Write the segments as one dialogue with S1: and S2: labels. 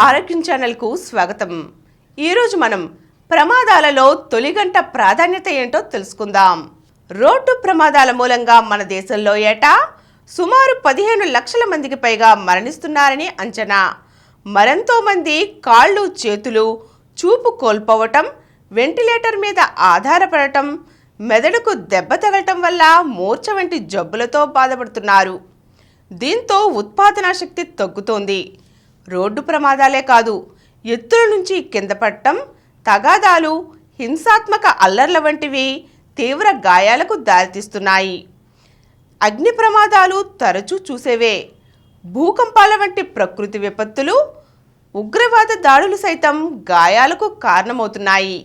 S1: ఆరోగ్యం ఛానల్కు స్వాగతం. ఈరోజు మనం ప్రమాదాలలో తొలి గంట ప్రాధాన్యత ఏంటో తెలుసుకుందాం. రోడ్డు ప్రమాదాల మూలంగా మన దేశంలో ఏటా సుమారు 15 లక్షల మందికి పైగా మరణిస్తున్నారని అంచనా. మరెంతో మంది కాళ్ళు చేతులు చూపు కోల్పోవటం, వెంటిలేటర్ మీద ఆధారపడటం, మెదడుకు దెబ్బ తగలటం వల్ల మూర్ఛ వంటి జబ్బులతో బాధపడుతున్నారు. దీంతో ఉత్పాదనా శక్తి తగ్గుతోంది. రోడ్డు ప్రమాదాలే కాదు, ఎత్తుల నుంచి కింద పడటం, తగాదాలు, హింసాత్మక అల్లర్ల వంటివి తీవ్ర గాయాలకు దారితీస్తున్నాయి. అగ్ని ప్రమాదాలు తరచూ చూసేవే. భూకంపాల వంటి ప్రకృతి విపత్తులు, ఉగ్రవాద దాడులు సైతం గాయాలకు కారణమవుతున్నాయి.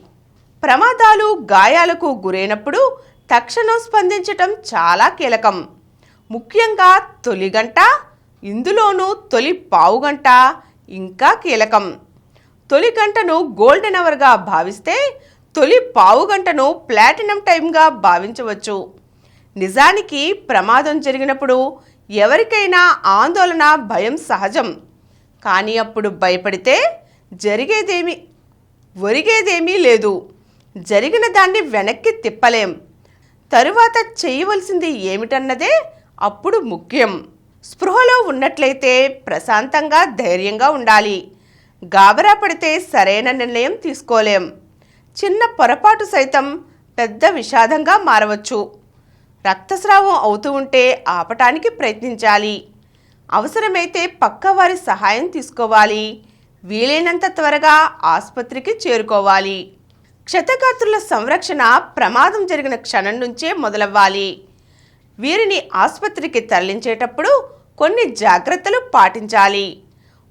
S1: ప్రమాదాలు, గాయాలకు గురైనప్పుడు తక్షణం స్పందించటం చాలా కీలకం. ముఖ్యంగా తొలి గంట, ఇందులోనూ తొలి పావుగంట ఇంకా కీలకం. తొలి గంటను గోల్డెన్ అవర్గా భావిస్తే తొలి పావుగంటను ప్లాటినం టైంగా భావించవచ్చు. నిజానికి ప్రమాదం జరిగినప్పుడు ఎవరికైనా ఆందోళన, భయం సహజం. కానీ అప్పుడు భయపడితే ఒరిగేదేమీ లేదు. జరిగిన దాన్ని వెనక్కి తిప్పలేం. తరువాత చేయవలసింది ఏమిటన్నదే అప్పుడు ముఖ్యం. స్పృహలో ఉన్నట్లయితే ప్రశాంతంగా, ధైర్యంగా ఉండాలి. గాబరా పడితే సరైన నిర్ణయం తీసుకోలేం. చిన్న పొరపాటు సైతం పెద్ద విషాదంగా మారవచ్చు. రక్తస్రావం అవుతూ ఉంటే ఆపటానికి ప్రయత్నించాలి. అవసరమైతే పక్కవారి సహాయం తీసుకోవాలి. వీలైనంత త్వరగా ఆసుపత్రికి చేరుకోవాలి. క్షతగాత్రుల సంరక్షణ ప్రమాదం జరిగిన క్షణం నుంచే మొదలవ్వాలి. వీరిని ఆసుపత్రికి తరలించేటప్పుడు కొన్ని జాగ్రత్తలు పాటించాలి.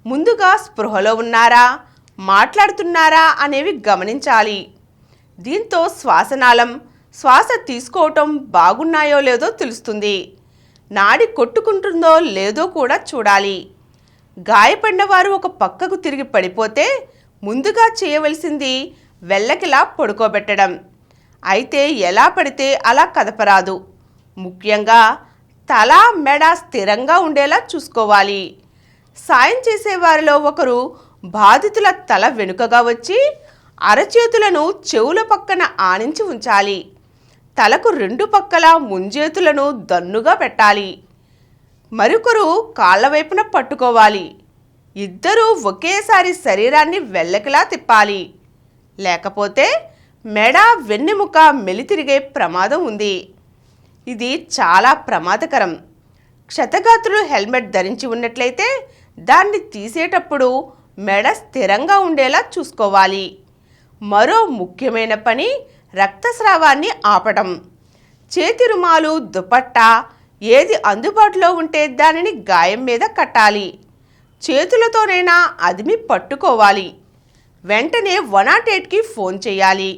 S1: ముందుగా స్పృహలో ఉన్నారా, మాట్లాడుతున్నారా అనేవి గమనించాలి. దీంతో శ్వాసనాళం, శ్వాస తీసుకోవటం బాగున్నాయో లేదో తెలుస్తుంది. నాడి కొట్టుకుంటుందో లేదో కూడా చూడాలి. గాయపడిన వారు ఒక పక్కకు తిరిగి పడిపోతే ముందుగా చేయవలసింది వెళ్ళకిలా పడుకోబెట్టడం. అయితే ఎలా పడితే అలా కదపరాదు. ముఖ్యంగా తల, మెడ స్థిరంగా ఉండేలా చూసుకోవాలి. సాయం చేసేవారిలో ఒకరు బాధితుల తల వెనుకగా వచ్చి అరచేతులను చెవుల పక్కన ఆనించి ఉంచాలి. తలకు 2 పక్కల ముంజేతులను దన్నుగా పెట్టాలి. మరొకరు కాళ్ల వైపున పట్టుకోవాలి. ఇద్దరూ ఒకేసారి శరీరాన్ని వెళ్ళకిలా తిప్పాలి. లేకపోతే మెడ, వెన్నెముక మెలితిరిగే ప్రమాదం ఉంది. ఇది చాలా ప్రమాదకరం. క్షతగాత్రులు హెల్మెట్ ధరించి ఉన్నట్లయితే దాన్ని తీసేటప్పుడు మెడ స్థిరంగా ఉండేలా చూసుకోవాలి. మరో ముఖ్యమైన పని రక్తస్రావాన్ని ఆపడం. చేతి రుమాలు, దుపట్టా ఏది అందుబాటులో ఉంటే దానిని గాయం మీద కట్టాలి. చేతులతోనైనా అదిమి పట్టుకోవాలి. వెంటనే 108కి ఫోన్ చేయాలి.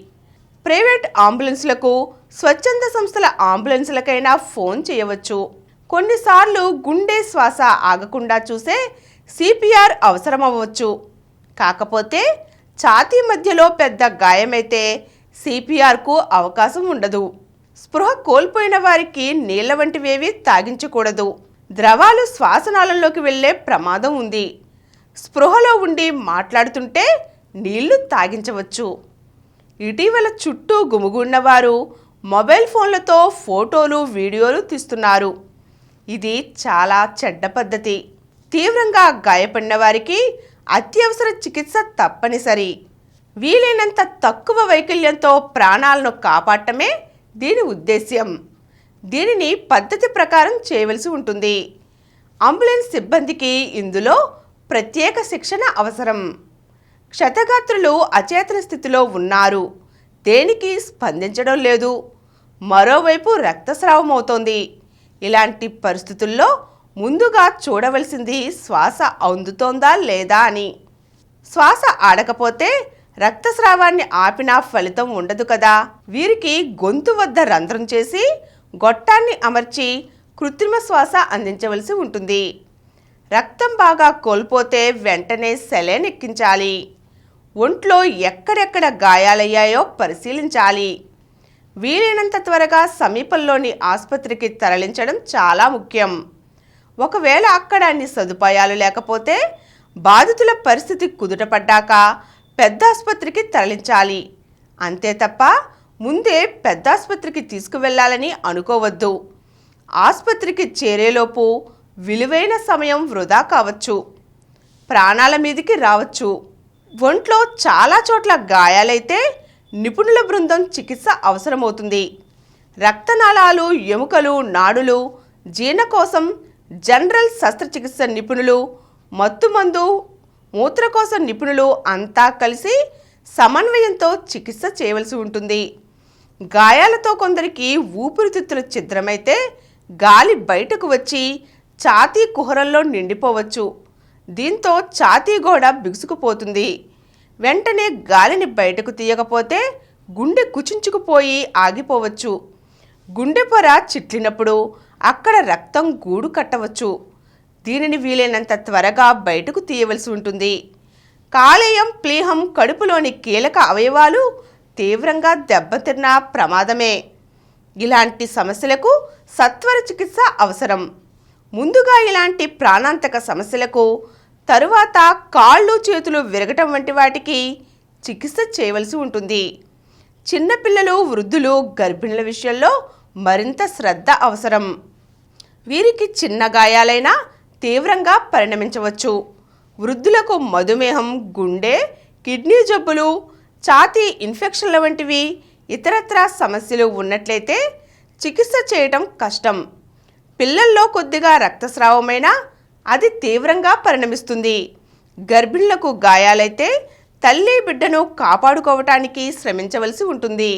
S1: ప్రైవేట్ అంబులెన్స్లకు, స్వచ్ఛంద సంస్థల అంబులెన్స్లకైనా ఫోన్ చేయవచ్చు. కొన్నిసార్లు గుండె శ్వాస ఆగకుండా చూసే సిపిఆర్ అవసరమవ్వచ్చు. కాకపోతే ఛాతీ మధ్యలో పెద్ద గాయమైతే సిపిఆర్కు అవకాశం ఉండదు. స్పృహ కోల్పోయిన వారికి నీళ్ల వంటివేవి తాగించకూడదు. ద్రవాలు శ్వాసనాళంలోకి వెళ్లే ప్రమాదం ఉంది. స్పృహలో ఉండి మాట్లాడుతుంటే నీళ్లు తాగించవచ్చు. ఇటీవల చుట్టూ గుమిగున్నవారు మొబైల్ ఫోన్లతో ఫోటోలు, వీడియోలు తీస్తున్నారు. ఇది చాలా చెడ్డ పద్ధతి. తీవ్రంగా గాయపడిన వారికి అత్యవసర చికిత్స తప్పనిసరి. వీలైనంత తక్కువ వైకల్యంతో ప్రాణాలను కాపాడటమే దీని ఉద్దేశ్యం. దీనిని పద్ధతి ప్రకారం చేయవలసి ఉంటుంది. అంబులెన్స్ సిబ్బందికి ఇందులో ప్రత్యేక శిక్షణ అవసరం. క్షతగాత్రులు అచేతన స్థితిలో ఉన్నారు. దేనికి స్పందించడం లేదు. మరోవైపు రక్తస్రావం అవుతోంది. ఇలాంటి పరిస్థితుల్లో ముందుగా చూడవలసింది శ్వాస అందుతోందా లేదా అని. శ్వాస ఆడకపోతే రక్తస్రావాన్ని ఆపినా ఫలితం ఉండదు కదా. వీరికి గొంతు వద్ద రంధ్రం చేసి గొట్టాన్ని అమర్చి కృత్రిమ శ్వాస అందించవలసి ఉంటుంది. రక్తం బాగా కోల్పోతే వెంటనే సెలైన్ ఎక్కించాలి. ఒంట్లో ఎక్కడెక్కడ గాయాలయ్యాయో పరిశీలించాలి. వీలైనంత త్వరగా సమీపంలోని ఆసుపత్రికి తరలించడం చాలా ముఖ్యం. ఒకవేళ అక్కడ అన్ని సదుపాయాలు లేకపోతే బాధితుల పరిస్థితి కుదుటపడ్డాక పెద్ద ఆసుపత్రికి తరలించాలి. అంతే తప్ప ముందే పెద్ద ఆసుపత్రికి తీసుకువెళ్లాలని అనుకోవద్దు. ఆసుపత్రికి చేరేలోపు విలువైన సమయం వృధా కావచ్చు, ప్రాణాల మీదికి రావచ్చు. ఒంట్లో చాలా చోట్ల గాయాలైతే నిపుణుల బృందం చికిత్స అవసరమవుతుంది. రక్తనాళాలు, ఎముకలు, నాడులు, జీర్ణకోశం, జనరల్ శస్త్రచికిత్స నిపుణులు, మత్తుమందు, మూత్రకోశ నిపుణులు అంతా కలిసి సమన్వయంతో చికిత్స చేయవలసి ఉంటుంది. గాయాలతో కొందరికి ఊపిరితిత్తులు ఛిద్రమైతే గాలి బయటకు వచ్చి ఛాతీ కుహరంలో నిండిపోవచ్చు. దీంతో ఛాతీ గోడ బిగుసుకుపోతుంది. వెంటనే గాలిని బయటకు తీయకపోతే గుండె కుచించుకుపోయి ఆగిపోవచ్చు. గుండె పొర చిట్లినప్పుడు అక్కడ రక్తం గూడు కట్టవచ్చు. దీనిని వీలైనంత త్వరగా బయటకు తీయవలసి ఉంటుంది. కాలేయం, ప్లీహం, కడుపులోని కీలక అవయవాలు తీవ్రంగా దెబ్బతిన్న ప్రమాదమే. ఇలాంటి సమస్యలకు సత్వర చికిత్స అవసరం. ముందుగా ఇలాంటి ప్రాణాంతక సమస్యలకు, తరువాత కాళ్ళు చేతులు విరగటం వంటి వాటికి చికిత్స చేయవలసి ఉంటుంది. చిన్నపిల్లలు, వృద్ధులు, గర్భిణుల విషయంలో మరింత శ్రద్ధ అవసరం. వీరికి చిన్న గాయాలైనా తీవ్రంగా పరిణమించవచ్చు. వృద్ధులకు మధుమేహం, గుండె, కిడ్నీ జబ్బులు, ఛాతీ ఇన్ఫెక్షన్ల వంటివి ఇతరత్రా సమస్యలు ఉన్నట్లయితే చికిత్స చేయటం కష్టం. పిల్లల్లో కొద్దిగా రక్తస్రావమైనా అది తీవ్రంగా పరిణమిస్తుంది. గర్భిణులకు గాయాలైతే తల్లి బిడ్డను కాపాడుకోవటానికి శ్రమించవలసి ఉంటుంది.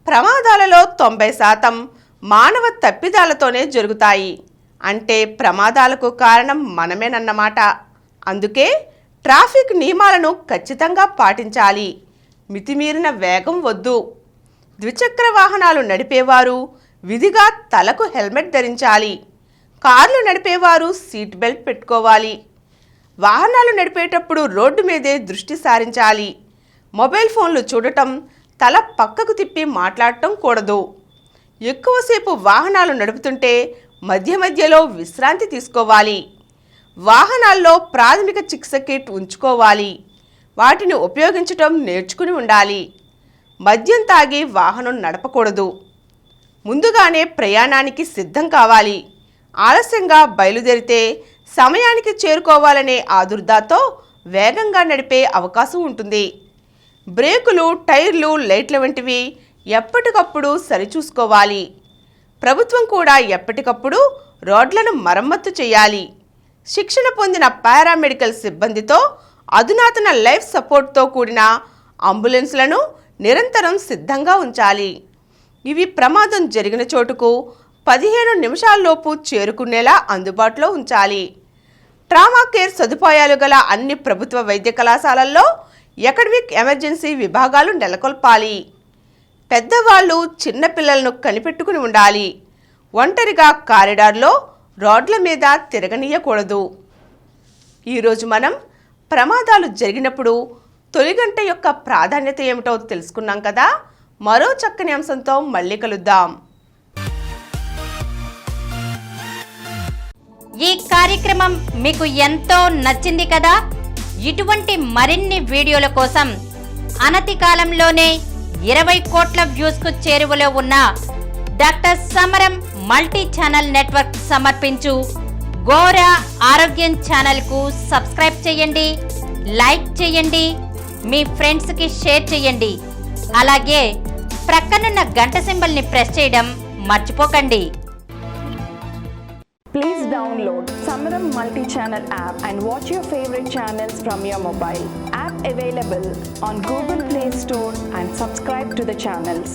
S1: ప్రమాదాలలో 90% మానవ తప్పిదాలతోనే జరుగుతాయి. అంటే ప్రమాదాలకు కారణం మనమేనన్నమాట. అందుకే ట్రాఫిక్ నియమాలను ఖచ్చితంగా పాటించాలి. మితిమీరిన వేగం వద్దు. ద్విచక్ర వాహనాలు నడిపేవారు విధిగా తలకు హెల్మెట్ ధరించాలి. కార్లు నడిపేవారు సీట్ బెల్ట్ పెట్టుకోవాలి. వాహనాలు నడిపేటప్పుడు రోడ్డు మీదే దృష్టి సారించాలి. మొబైల్ ఫోన్లు చూడటం, తల పక్కకు తిప్పి మాట్లాడటం కూడదు. ఎక్కువసేపు వాహనాలు నడుపుతుంటే మధ్య మధ్యలో విశ్రాంతి తీసుకోవాలి. వాహనాల్లో ప్రాథమిక చికిత్స కిట్ ఉంచుకోవాలి. వాటిని ఉపయోగించటం నేర్చుకుని ఉండాలి. మద్యం తాగి వాహనం నడపకూడదు. ముందుగానే ప్రయాణానికి సిద్ధం కావాలి. ఆలస్యంగా బయలుదేరితే సమయానికి చేరుకోవాలనే ఆదుర్దాతో వేగంగా నడిపే అవకాశం ఉంటుంది. బ్రేకులు, టైర్లు, లైట్ల వంటివి ఎప్పటికప్పుడు సరిచూసుకోవాలి. ప్రభుత్వం కూడా ఎప్పటికప్పుడు రోడ్లను మరమ్మతు చేయాలి. శిక్షణ పొందిన పారామెడికల్ సిబ్బందితో అధునాతన లైఫ్ సపోర్ట్తో కూడిన అంబులెన్స్లను నిరంతరం సిద్ధంగా ఉంచాలి. ఇవి ప్రమాదం జరిగిన చోటుకు 15 నిమిషాల్లోపు చేరుకునేలా అందుబాటులో ఉంచాలి. ట్రామా కేర్ సదుపాయాలు గల అన్ని ప్రభుత్వ వైద్య కళాశాలల్లో అకాడమిక్ ఎమర్జెన్సీ విభాగాలు నెలకొల్పాలి. పెద్దవాళ్ళు, చిన్నపిల్లలను కనిపెట్టుకుని ఉండాలి. ఒంటరిగా కారిడార్లో, రోడ్ల మీద తిరగనీయకూడదు. ఈరోజు మనం ప్రమాదాలు జరిగినప్పుడు తొలి గంట యొక్క ప్రాధాన్యత ఏమిటో తెలుసుకున్నాం కదా. మరో చక్కని అంశంతో మళ్ళీ కలుద్దాం.
S2: ఈ కార్యక్రమం మీకు ఎంతో నచ్చింది కదా. ఇటువంటి మరిన్ని వీడియోల కోసం అనతి కాలంలోనే 20 కోట్ల వ్యూస్కు చేరువలో ఉన్న డాక్టర్ సమరం మల్టీ ఛానల్ నెట్వర్క్ సమర్పించు గోరా ఆరోగ్యం ఛానల్కు సబ్స్క్రైబ్ చేయండి, లైక్ చేయండి, మీ ఫ్రెండ్స్కి షేర్ చేయండి. అలాగే ప్రక్కనున్న గంట సింబల్ని ప్రెస్ చేయడం మర్చిపోకండి.
S3: Please download Samaram multi-channel app and watch your favorite channels from your mobile. App available on Google Play Store and subscribe to the channels.